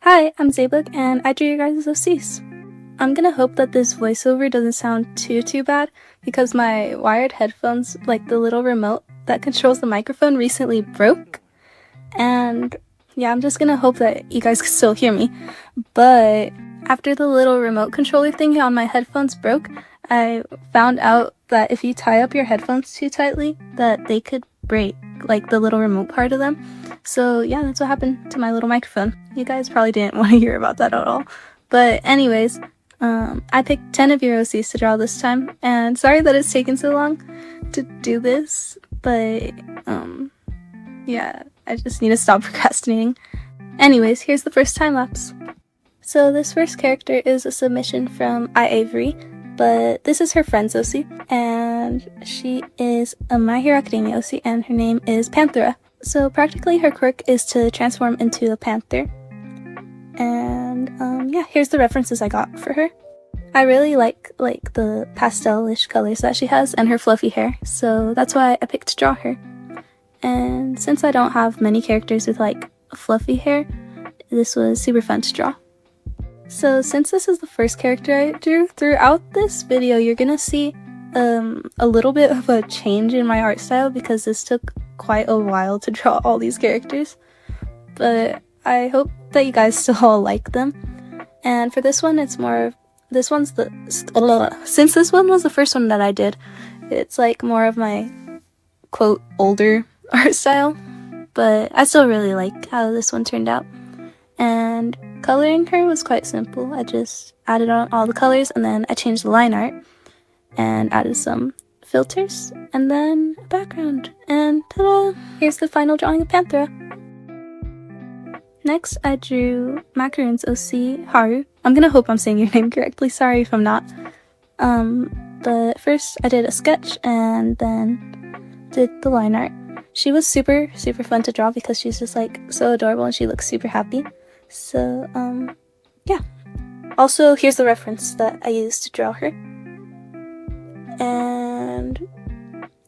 Hi, I'm Zaybuk, and I drew your guys' OCs. I'm gonna hope that this voiceover doesn't sound too bad, because my wired headphones, like the little remote that controls the microphone, recently broke. And yeah, I'm just gonna hope that you guys can still hear me. But after the little remote controller thing on my headphones broke, I found out that if you tie up your headphones too tightly, that they could break, like the little remote part of them. So yeah, that's what happened to my little microphone. You guys probably didn't want to hear about that at all. But anyways, I picked 10 of your OCs to draw this time, and sorry that it's taken so long to do this, but yeah, I just need to stop procrastinating. Anyways, here's the first time lapse. So this first character is a submission from Avery, but this is her friend's OC, and she is a My Hero Academia OC, and her name is Pantherra. So practically her quirk is to transform into a panther. And yeah, here's the references I got for her. I really like the pastel-ish colors that she has and her fluffy hair, so that's why I picked to draw her. And since I don't have many characters with like fluffy hair, this was super fun to draw. So since this is the first character I drew, throughout this video you're gonna see a little bit of a change in my art style because this took quite a while to draw all these characters. But I hope that you guys still all like them. And for this one, it's more of, since this one was the first one that I did, it's like more of my quote older art style, but I still really like how this one turned out. And coloring her was quite simple. I just added on all the colors and then I changed the line art and added some filters and then a background, and ta-da! Here's the final drawing of Pantherra. Next, I drew Macaroon's OC, Haru. I'm gonna hope I'm saying your name correctly, sorry if I'm not. But first I did a sketch and then did the line art. She was super fun to draw because she's just like so adorable and she looks super happy. So yeah. Also, here's the reference that I used to draw her. And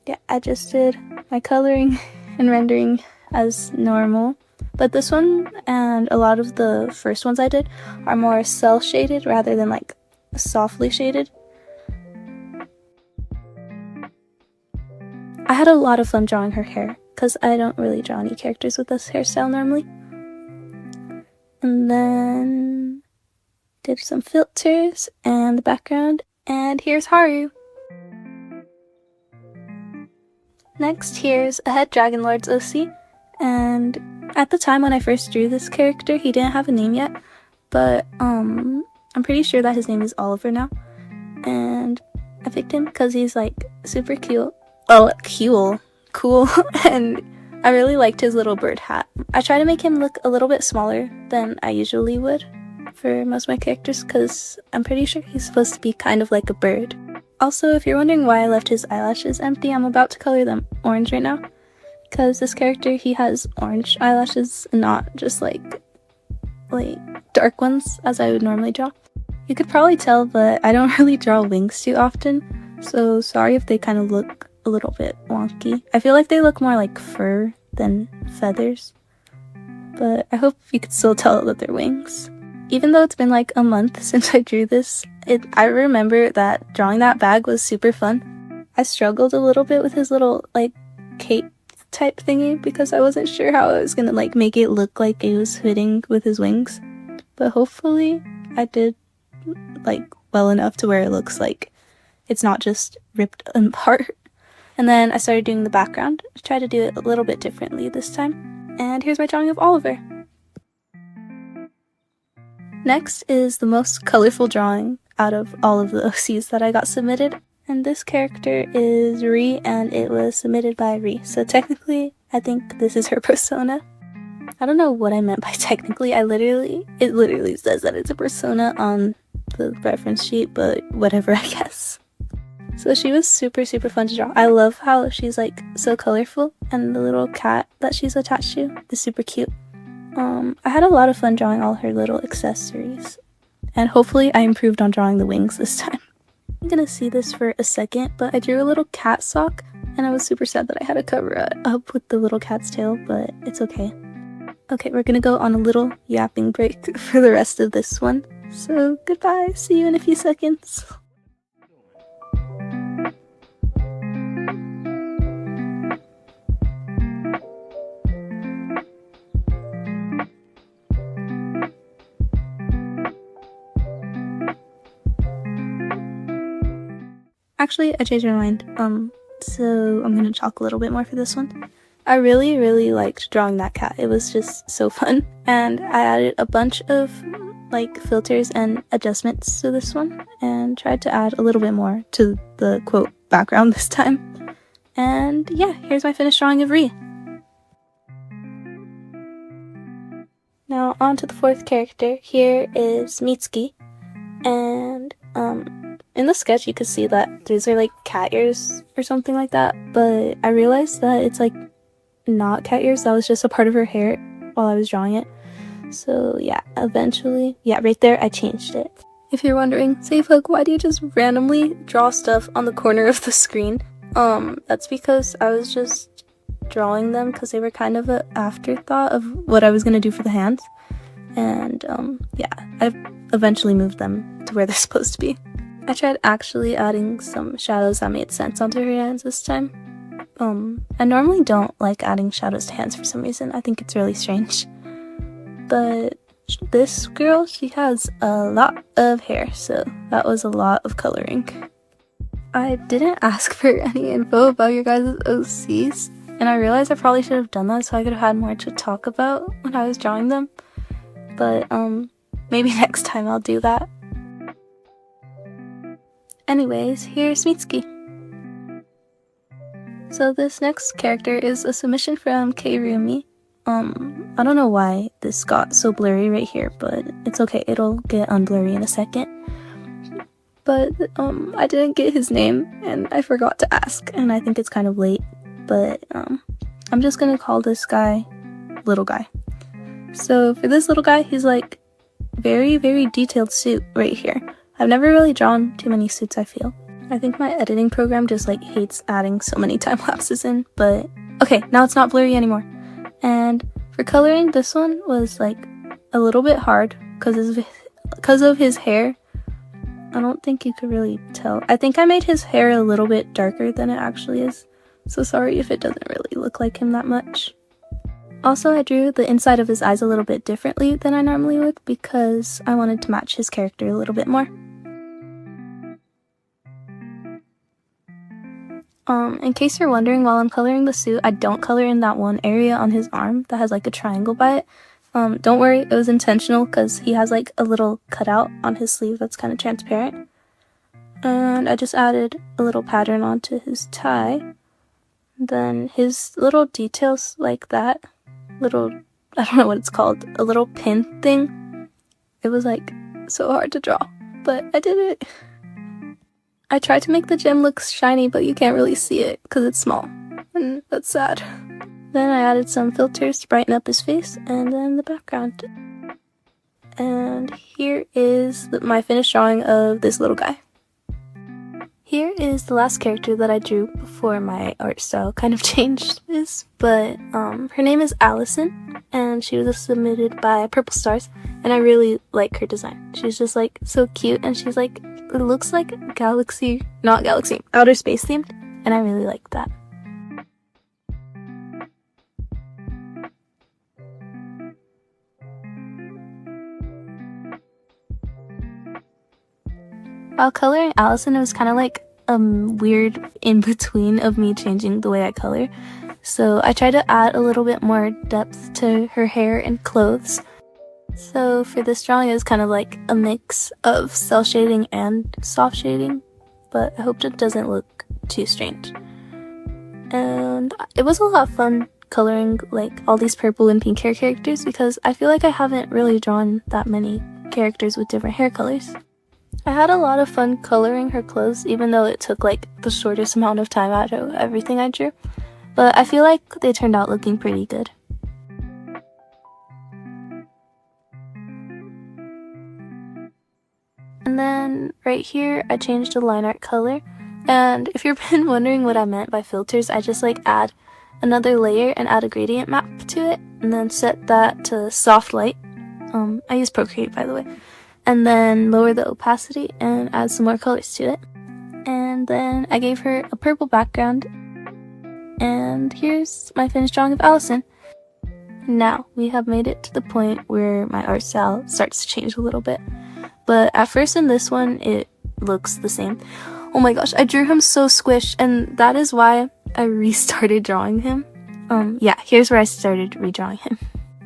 yeah, I just did my coloring and rendering as normal. But this one and a lot of the first ones I did are more cell shaded rather than like softly shaded. I had a lot of fun drawing her hair because I don't really draw any characters with this hairstyle normally. And then did some filters and the background, and here's Haru. Next, here's a Head Dragon Lord's OC, and at the time when I first drew this character, he didn't have a name yet, but I'm pretty sure that his name is Oliver now, and I picked him because he's like super cute. Oh, cool, and I really liked his little bird hat. I try to make him look a little bit smaller than I usually would for most of my characters because I'm pretty sure he's supposed to be kind of like a bird. Also, if you're wondering why I left his eyelashes empty, I'm about to color them orange right now. Because this character, he has orange eyelashes and not just like dark ones as I would normally draw. You could probably tell, but I don't really draw wings too often, so sorry if they kind of look a little bit wonky. I feel like they look more like fur than feathers, but I hope you could still tell that they're wings. Even though it's been like a month since I drew this, I remember that drawing that bag was super fun. I struggled a little bit with his little like cape type thingy because I wasn't sure how I was gonna like make it look like it was fitting with his wings, but hopefully I did like well enough to where it looks like it's not just ripped apart. And then I started doing the background. I tried to do it a little bit differently this time, and here's my drawing of Oliver. Next is the most colorful drawing out of all of the OCs that I got submitted. And this character is Ri, and it was submitted by Ri. So technically, I think this is her persona. I don't know what I meant by technically. It literally says that it's a persona on the reference sheet, but whatever, I guess. So she was super fun to draw. I love how she's like so colorful, and the little cat that she's attached to is super cute. I had a lot of fun drawing all her little accessories, and hopefully I improved on drawing the wings this time. I'm gonna see this for a second, but I drew a little cat sock, and I was super sad that I had to cover it up with the little cat's tail, but it's okay. Okay, we're gonna go on a little yapping break for the rest of this one. So goodbye, see you in a few seconds. Actually, I changed my mind. So I'm gonna talk a little bit more for this one. I really liked drawing that cat. It was just so fun. And I added a bunch of like filters and adjustments to this one and tried to add a little bit more to the quote background this time. And yeah, here's my finished drawing of Ri. Now on to the fourth character. Here is Mitzky. And in the sketch you could see that these are like cat ears or something like that, but I realized that it's like not cat ears. That was just a part of her hair while I was drawing it. So yeah, eventually, yeah, right there I changed it. If you're wondering, Safehook, why do you just randomly draw stuff on the corner of the screen? That's because I was just drawing them because they were kind of an afterthought of what I was gonna do for the hands. And yeah, I eventually moved them to where they're supposed to be. I tried actually adding some shadows that made sense onto her hands this time. I normally don't like adding shadows to hands for some reason. I think it's really strange. But this girl, she has a lot of hair, so that was a lot of coloring. I didn't ask for any info about your guys' OCs, and I realized I probably should have done that so I could have had more to talk about when I was drawing them. But maybe next time I'll do that. Anyways, here's Mitzky. So this next character is a submission from Keirumi. I don't know why this got so blurry right here, but it's okay, it'll get unblurry in a second. But I didn't get his name and I forgot to ask, and I think it's kind of late, but I'm just gonna call this guy Little Guy. So for this little guy, he's like very detailed suit right here. I've never really drawn too many suits, I feel. I think my editing program just like hates adding so many time lapses in, but okay, now it's not blurry anymore. And for coloring, this one was like a little bit hard because of his hair. I don't think you could really tell. I think I made his hair a little bit darker than it actually is, so sorry if it doesn't really look like him that much. Also, I drew the inside of his eyes a little bit differently than I normally would because I wanted to match his character a little bit more. In case you're wondering, while I'm coloring the suit, I don't color in that one area on his arm that has like a triangle by it. Don't worry, it was intentional because he has like a little cutout on his sleeve that's kind of transparent. And I just added a little pattern onto his tie. Then his little details like that, I don't know what it's called, a little pin thing. It was like so hard to draw, but I did it. I tried to make the gem look shiny, but you can't really see it because it's small, and that's sad. Then I added some filters to brighten up his face, and then the background. And here is my finished drawing of this little guy. Here is the last character that I drew before my art style kind of changed this, but her name is Allison, and she was submitted by Purple Stars, and I really like her design. She's just like so cute, and she's like, it looks like outer space themed, and I really like that. While coloring Allison, it was kind of like a weird in-between of me changing the way I color. So I tried to add a little bit more depth to her hair and clothes. So for this drawing, it was kind of like a mix of cell shading and soft shading, but I hope it doesn't look too strange. And it was a lot of fun coloring like all these purple and pink hair characters because I feel like I haven't really drawn that many characters with different hair colors. I had a lot of fun coloring her clothes, even though it took like the shortest amount of time out of everything I drew, but I feel like they turned out looking pretty good. And then right here I changed the line art color, and if you've been wondering what I meant by filters, I just like add another layer and add a gradient map to it, and then set that to soft light. I use Procreate, by the way. And then lower the opacity and add some more colors to it. And then I gave her a purple background. And here's my finished drawing of Allison. Now, we have made it to the point where my art style starts to change a little bit. But at first in this one, it looks the same. Oh my gosh, I drew him so squished, and that is why I restarted drawing him. Yeah, here's where I started redrawing him.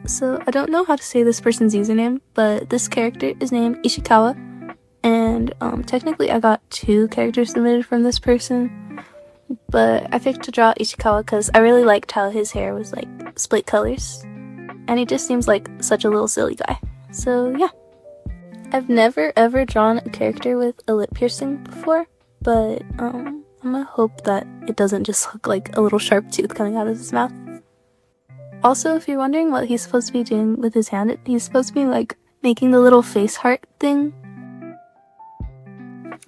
So, I don't know how to say this person's username, but this character is named Ishiawa, and technically I got 2 characters submitted from this person, but I picked to draw Ishiawa because I really liked how his hair was like split colors, and he just seems like such a little silly guy. So yeah. I've never ever drawn a character with a lip piercing before, but I'm gonna hope that it doesn't just look like a little sharp tooth coming out of his mouth. Also, if you're wondering what he's supposed to be doing with his hand, he's supposed to be like making the little face heart thing.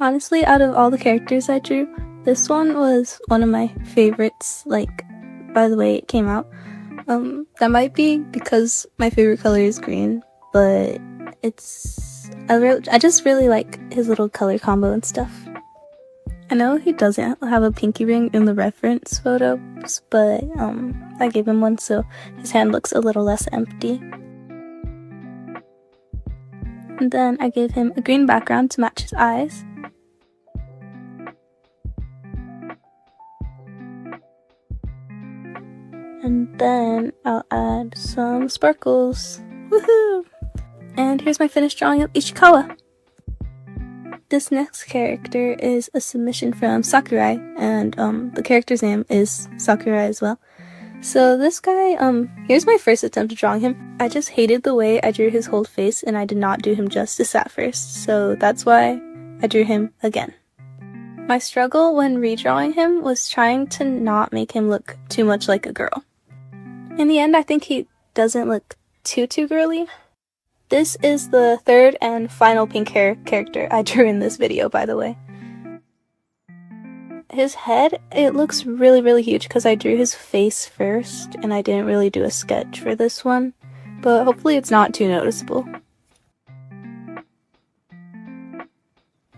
Honestly, out of all the characters I drew, this one was one of my favorites, like, by the way it came out. That might be because my favorite color is green, but I just really like his little color combo and stuff. I know he doesn't have a pinky ring in the reference photos, but I gave him one so his hand looks a little less empty. And then I gave him a green background to match his eyes. And then I'll add some sparkles. Woohoo! And here's my finished drawing of Ishiawa. This next character is a submission from Sakurai, and the character's name is Sakurai as well. So this guy, here's my first attempt at drawing him. I just hated the way I drew his whole face, and I did not do him justice at first, so that's why I drew him again. My struggle when redrawing him was trying to not make him look too much like a girl. In the end, I think he doesn't look too girly. This is the third and final pink hair character I drew in this video, by the way. His head, it looks really huge because I drew his face first and I didn't really do a sketch for this one, but hopefully it's not too noticeable.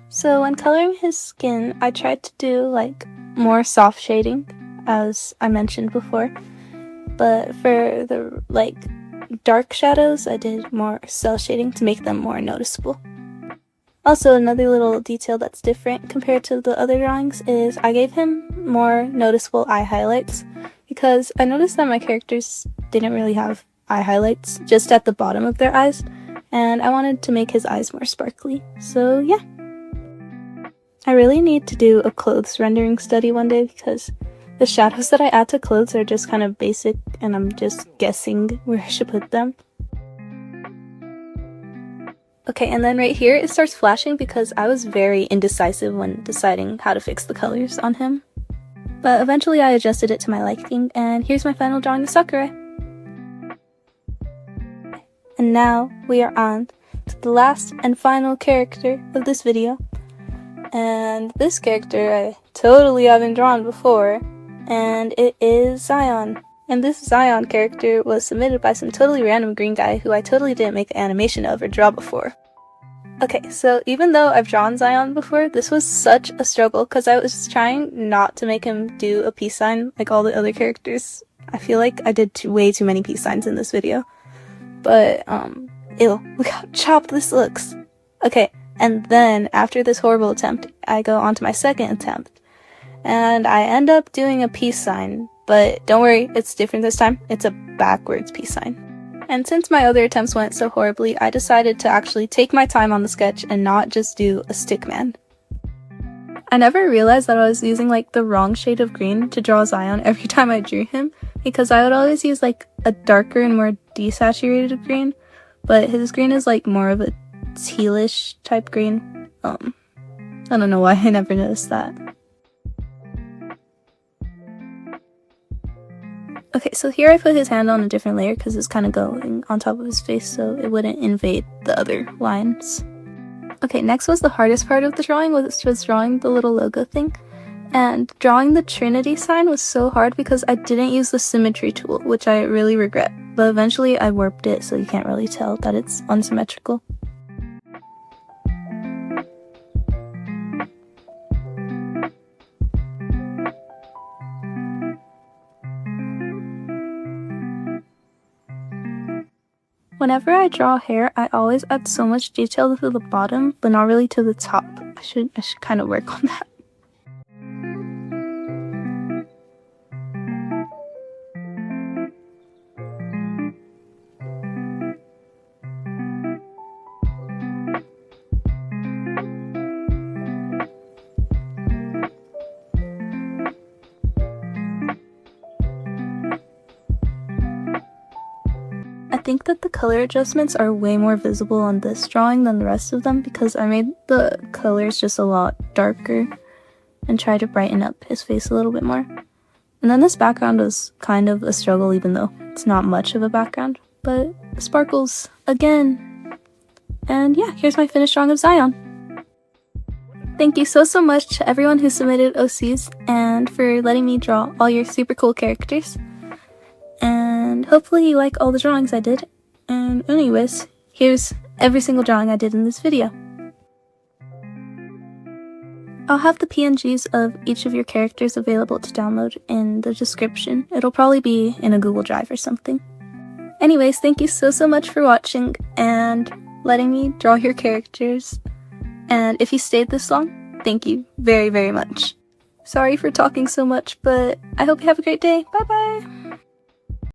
So when coloring his skin, I tried to do like more soft shading, as I mentioned before, but for the like dark shadows, I did more cell shading to make them more noticeable. Also, another little detail that's different compared to the other drawings is I gave him more noticeable eye highlights because I noticed that my characters didn't really have eye highlights, just at the bottom of their eyes, and I wanted to make his eyes more sparkly. So yeah. I really need to do a clothes rendering study one day because the shadows that I add to clothes are just kind of basic and I'm just guessing where I should put them. Okay, and then right here it starts flashing because I was very indecisive when deciding how to fix the colors on him. But eventually I adjusted it to my liking, and here's my final drawing of Sakurai. And now we are on to the last and final character of this video. And this character I totally haven't drawn before, and it is Zion. And this Zion character was submitted by some totally random green guy who I totally didn't make an animation of or draw before. Okay, so even though I've drawn Zion before, this was such a struggle because I was trying not to make him do a peace sign like all the other characters. I feel like I did way too many peace signs in this video. But, ew, look how chopped this looks. Okay, and then after this horrible attempt, I go on to my second attempt. And I end up doing a peace sign. But don't worry, it's different this time. It's a backwards peace sign. And since my other attempts went so horribly, I decided to actually take my time on the sketch and not just do a stick man. I never realized that I was using like the wrong shade of green to draw Zion every time I drew him, because I would always use like a darker and more desaturated green, but his green is like more of a tealish type green. I don't know why I never noticed that. Okay, so here I put his hand on a different layer because it's kind of going on top of his face so it wouldn't invade the other lines. Okay, next was the hardest part of the drawing, which was drawing the little logo thing. And drawing the Trinity sign was so hard because I didn't use the symmetry tool, which I really regret. but eventually I warped it so you can't really tell that it's unsymmetrical. Whenever I draw hair, I always add so much detail to the bottom, but not really to the top. I should kind of work on that. I think that the color adjustments are way more visible on this drawing than the rest of them because I made the colors just a lot darker and tried to brighten up his face a little bit more. And then this background was kind of a struggle even though it's not much of a background, but sparkles again. And yeah, here's my finished drawing of Zion. Thank you so much to everyone who submitted OCs and for letting me draw all your super cool characters. And hopefully you like all the drawings I did. And anyways, here's every single drawing I did in this video. I'll have the PNGs of each of your characters available to download in the description. It'll probably be in a Google Drive or something. Anyways, thank you so much for watching and letting me draw your characters. And if you stayed this long, thank you very much. Sorry for talking so much, but I hope you have a great day. Bye bye!